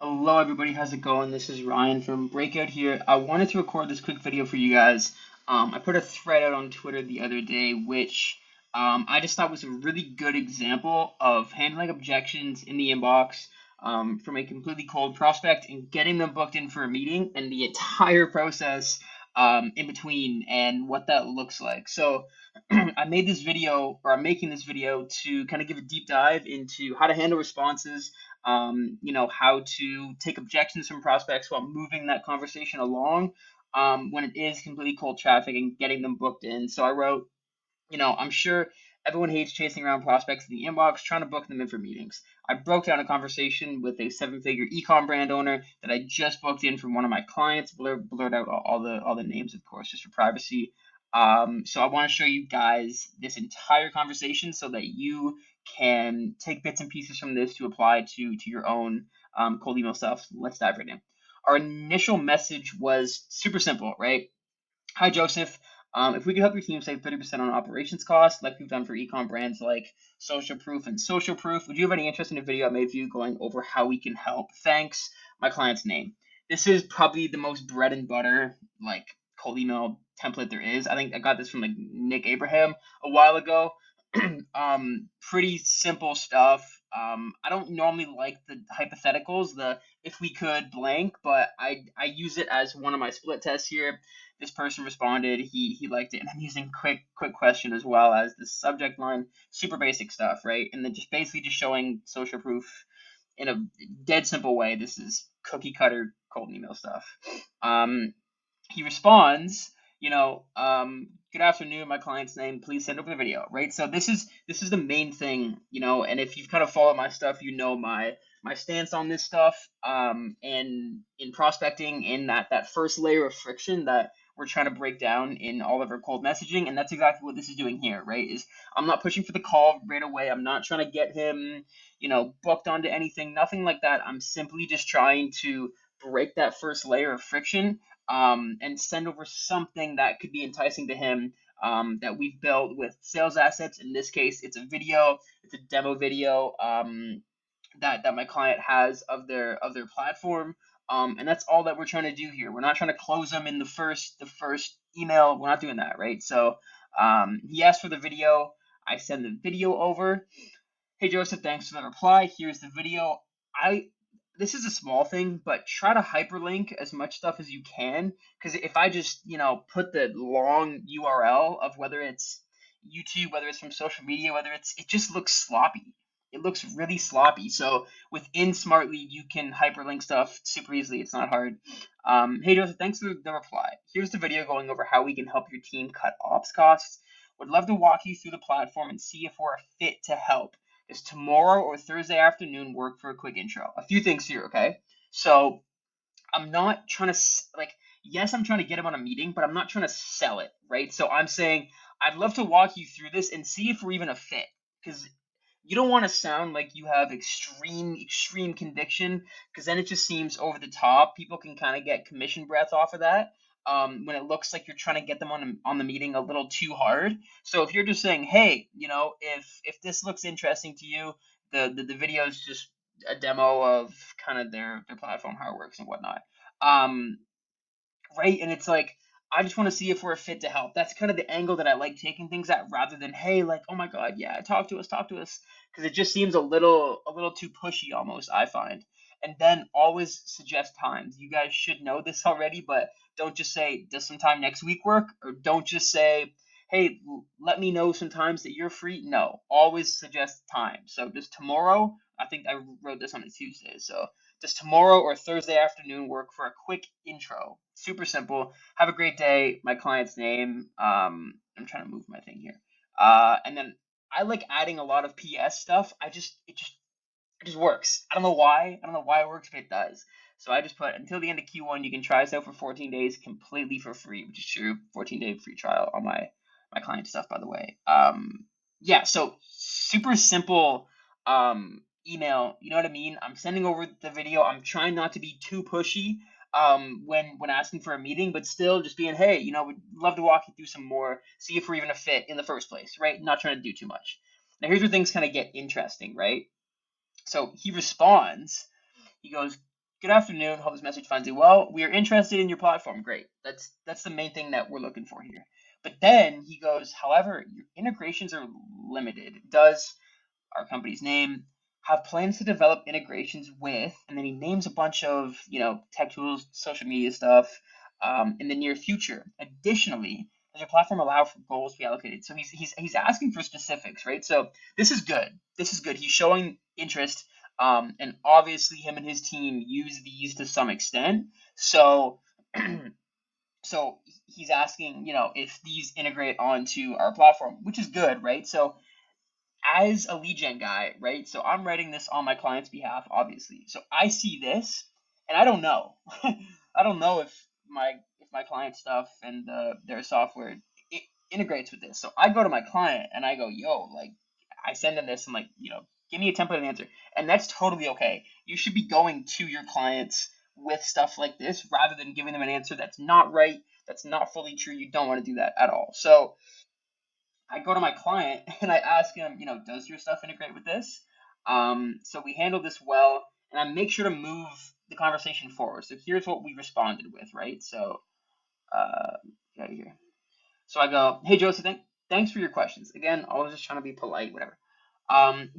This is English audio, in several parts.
Hello, everybody. How's it going? This is Ryan from Breakout here. I wanted to record this quick video for you guys. I put a thread out on Twitter the other day, which I just thought was a really good example of handling objections in the inbox from a completely cold prospect and getting them booked in for a meeting and the entire process in between and what that looks like. So I made this video, or I'm making this video to kind of give a deep dive into how to handle responses, how to take objections from prospects while moving that conversation along when it is completely cold traffic and getting them booked in. So I wrote, I'm sure everyone hates chasing around prospects in the inbox, trying to book them in for meetings. I broke down a conversation with a seven-figure e-com brand owner that I just booked in from one of my clients. Blurred out all the names, of course, just for privacy. So I want to show you guys this entire conversation so that you can take bits and pieces from this to apply to your own cold email stuff. Let's dive right in. Our initial message was super simple, right? Hi, Joseph. If we could help your team save 30% on operations costs, like we've done for ecom brands like Social Proof and Social Proof, would you have any interest in a video I made of you going over how we can help? Thanks. My client's name. This is probably the most bread and butter, like, cold email template there is. I think I got this from like Nick Abraham a while ago. Pretty simple stuff. I don't normally like the hypotheticals, the if we could blank, but I use it as one of my split tests here. This person responded, he liked it, and I'm using quick question as well as the subject line. Super basic stuff, right? And then just basically just showing social proof in a dead simple way. This is cookie cutter cold email stuff. He responds, good afternoon, my client's name, please send over the video, right? So this is the main thing, and if you've kind of followed my stuff, my stance on this stuff, and in prospecting, in that first layer of friction that we're trying to break down in all of our cold messaging, and that's exactly what this is doing here, right? Is I'm not pushing for the call right away. I'm not trying to get him, booked onto anything, nothing like that. I'm simply just trying to break that first layer of friction, and send over something that could be enticing to him, that we've built with sales assets. In this case, it's a video, it's a demo video, that my client has of their platform, and that's all that we're trying to do here. We're not trying to close them in the first email. We're not doing that, right? So he asked for the video. I send the video over. Hey Joseph, thanks for the reply. Here's the video. This is a small thing, but try to hyperlink as much stuff as you can, because if I just, put the long URL of whether it's YouTube, whether it's from social media, it just looks sloppy. It looks really sloppy. So within Smartly, you can hyperlink stuff super easily. It's not hard. Hey Joseph, thanks for the reply. Here's the video going over how we can help your team cut ops costs. Would love to walk you through the platform and see if we're a fit to help. Does tomorrow or Thursday afternoon work for a quick intro? A few things here, okay? So I'm not trying to, yes, I'm trying to get him on a meeting, but I'm not trying to sell it, right? So I'm saying I'd love to walk you through this and see if we're even a fit, because you don't want to sound like you have extreme conviction, because then it just seems over the top. People can kind of get commission breath off of that, when it looks like you're trying to get them on the meeting a little too hard. So if you're just saying, hey, if this looks interesting to you, the video is just a demo of kind of their platform, how it works and whatnot. Right? And it's like, I just want to see if we're a fit to help. That's kind of the angle that I like taking things at, rather than, hey, like, oh my God, yeah, talk to us, because it just seems a little too pushy almost, I find. And then always suggest times. You guys should know this already, but don't just say, does sometime next week work? Or don't just say, hey, let me know sometimes that you're free. No, always suggest time. So does tomorrow, I think I wrote this on a Tuesday, so does tomorrow or Thursday afternoon work for a quick intro? Super simple. Have a great day. My client's name. I'm trying to move my thing here. And then I like adding a lot of PS stuff. It just works. I don't know why. I don't know why it works, but it does. So I just put, until the end of Q1, you can try us out for 14 days completely for free, which is true. 14-day free trial on my client stuff, by the way. Yeah, so super simple email. You know what I mean? I'm sending over the video. I'm trying not to be too pushy when asking for a meeting, but still just being, hey, we'd love to walk you through some more, see if we're even a fit in the first place, right? Not trying to do too much. Now here's where things kind of get interesting, right? So he responds. He goes, good afternoon. Hope this message finds you well. We are interested in your platform. Great. That's the main thing that we're looking for here. But then he goes, however, your integrations are limited. Does our company's name, have plans to develop integrations with, and then he names a bunch of, tech tools, social media stuff, in the near future. Additionally, does your platform allow for goals to be allocated? So he's asking for specifics, right? So this is good. This is good. He's showing interest, and obviously him and his team use these to some extent. So so he's asking, if these integrate onto our platform, which is good, right? So as a lead gen guy, right? So I'm writing this on my client's behalf, obviously. So I see this, and I don't know. I don't know if my client stuff and their software it integrates with this. So I go to my client and I go, yo, like I send them this and like, give me a template and answer, and that's totally okay. You should be going to your clients with stuff like this rather than giving them an answer that's not right, that's not fully true. You don't want to do that at all. So I go to my client and I ask him, does your stuff integrate with this? So we handle this well, and I make sure to move the conversation forward. So here's what we responded with, right? So, get out of here. So I go, hey Joseph, thanks for your questions. Again, I was just trying to be polite, whatever.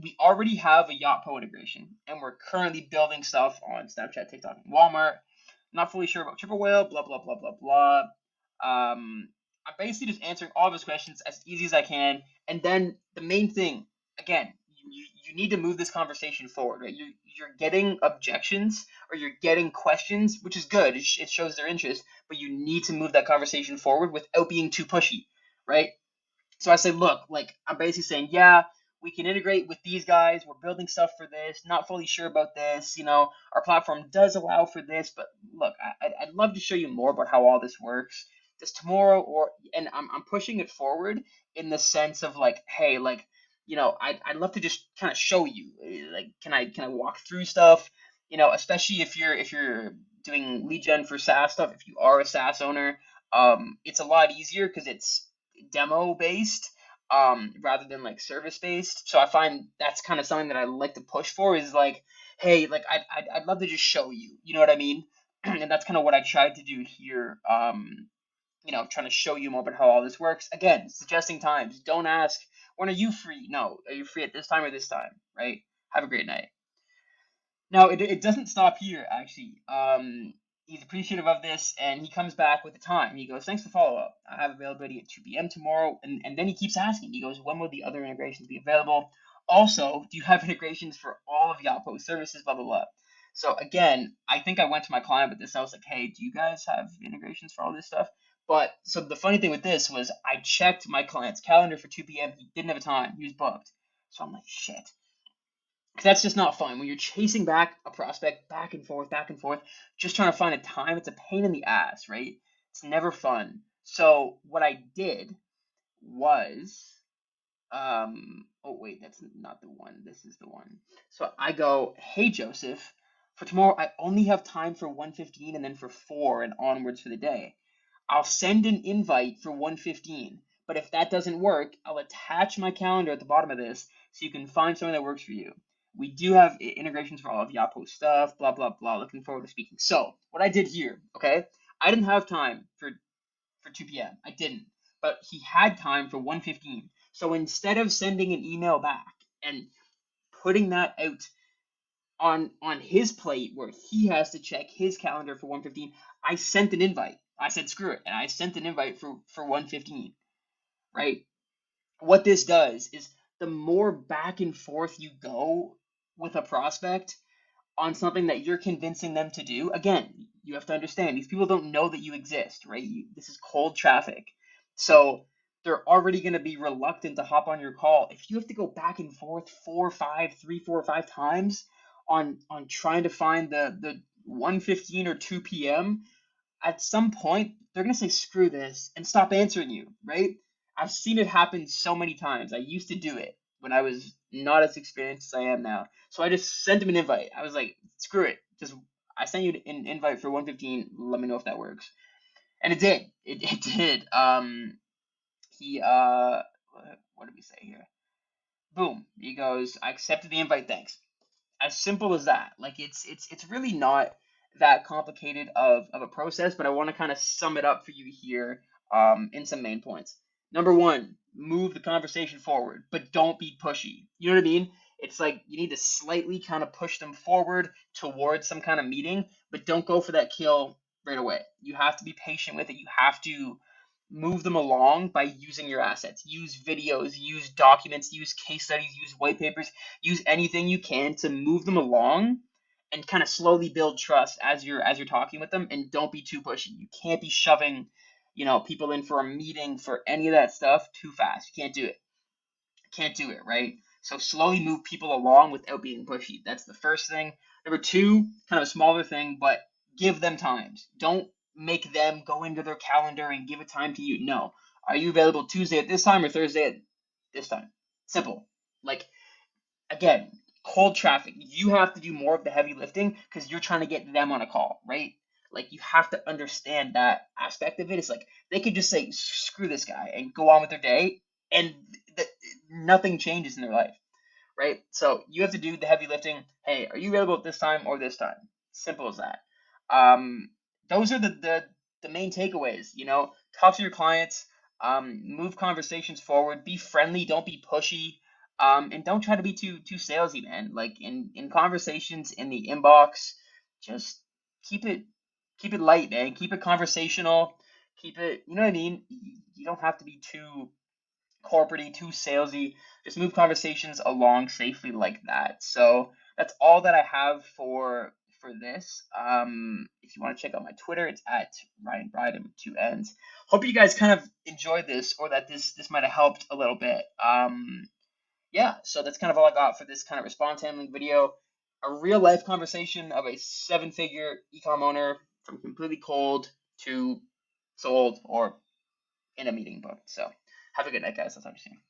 We already have a Yotpo integration, and we're currently building stuff on Snapchat, TikTok, and Walmart. Not fully sure about Triple Whale, blah blah blah blah blah. I'm basically just answering all of his questions as easy as I can, and then the main thing, again, you need to move this conversation forward, right? You're getting objections or you're getting questions, which is good. It shows their interest, but you need to move that conversation forward without being too pushy, right? So I say, look, like I'm basically saying, yeah, we can integrate with these guys. We're building stuff for this. Not fully sure about this. Our platform does allow for this, but look, I'd love to show you more about how all this works. This tomorrow, and I'm pushing it forward in the sense of like, hey, like, I'd love to just kind of show you, like, can I walk through stuff, especially if you're doing lead gen for SaaS stuff. If you are a SaaS owner, it's a lot easier because it's demo based, rather than like service based. So I find that's kind of something that I like to push for, is like, hey, like I'd love to just show you, you know what I mean? And that's kind of what I tried to do here. Trying to show you more about how all this works. Again, suggesting times. Don't ask, when are you free? No, are you free at this time or this time, right? Have a great night. Now, it doesn't stop here, actually. He's appreciative of this, and he comes back with the time. He goes, thanks for follow-up. I have availability at 2 p.m. tomorrow. And then he keeps asking. He goes, when will the other integrations be available? Also, do you have integrations for all of Yotpo's services, blah, blah, blah. So again, I think I went to my client with this. I was like, hey, do you guys have integrations for all this stuff? But so the funny thing with this was I checked my client's calendar for 2 p.m. He didn't have a time. He was booked. So I'm like, shit. That's just not fun. When you're chasing back a prospect back and forth, just trying to find a time, it's a pain in the ass, right? It's never fun. So what I did was, oh wait, that's not the one. This is the one. So I go, hey Joseph, for tomorrow I only have time for 1:15 and then for 4 and onwards for the day. I'll send an invite for 1:15, but if that doesn't work, I'll attach my calendar at the bottom of this so you can find something that works for you. We do have integrations for all of Yapo stuff, blah, blah, blah. Looking forward to speaking. So, what I did here, okay, I didn't have time for 2 p.m. I didn't, but he had time for 1:15. So, instead of sending an email back and putting that out on his plate where he has to check his calendar for 1:15, I sent an invite. I said screw it, and I sent an invite for 1:15, right? What this does is the more back and forth you go with a prospect on something that you're convincing them to do, again, you have to understand these people don't know that you exist, right? This is cold traffic. So they're already going to be reluctant to hop on your call. If you have to go back and forth 4 or 5 times on trying to find the 1:15 or 2 p.m., at some point they're going to say screw this and stop answering you, right? I've seen it happen so many times. I used to do it when I was not as experienced as I am now. So I just sent him an invite. I was like, screw it. I sent you an invite for 1:15. Let me know if that works. And it did. It did. He what did we say here? Boom. He goes, I accepted the invite, thanks. As simple as that. Like it's really not that complicated of a process, but I want to kind of sum it up for you here in some main points. Number one, move the conversation forward, but don't be pushy. You know what I mean? It's like you need to slightly kind of push them forward towards some kind of meeting, but don't go for that kill right away. You have to be patient with it. You have to move them along by using your assets. Use videos, use documents, use case studies, use white papers, use anything you can to move them along and kind of slowly build trust as you're talking with them, and don't be too pushy. You can't be shoving, people in for a meeting for any of that stuff too fast. You can't do it, right? So slowly move people along without being pushy. That's the first thing. Number two, kind of a smaller thing, but give them times. Don't make them go into their calendar and give a time to you. No. Are you available Tuesday at this time or Thursday at this time? Simple. Like, again, cold traffic. You have to do more of the heavy lifting because you're trying to get them on a call, right? Like, you have to understand that aspect of it. It's like they could just say, screw this guy and go on with their day, and nothing changes in their life, right? So you have to do the heavy lifting. Hey, are you available at this time or this time? Simple as that. Um, those are the main takeaways. Talk to your clients, move conversations forward, be friendly, don't be pushy, and don't try to be too salesy, man. Like in conversations in the inbox, just keep it light, man. Keep it conversational. Keep it, you know what I mean? You don't have to be too corporatey, too salesy. Just move conversations along safely like that. So that's all that I have for this. If you want to check out my Twitter, it's at Ryan Bryden with two N's. Hope you guys kind of enjoyed this, or that this might have helped a little bit. Yeah, so that's kind of all I got for this kind of response handling video. A real life conversation of a 7-figure ecom owner from completely cold to sold or in a meeting book. So have a good night, guys. I'll talk to you soon.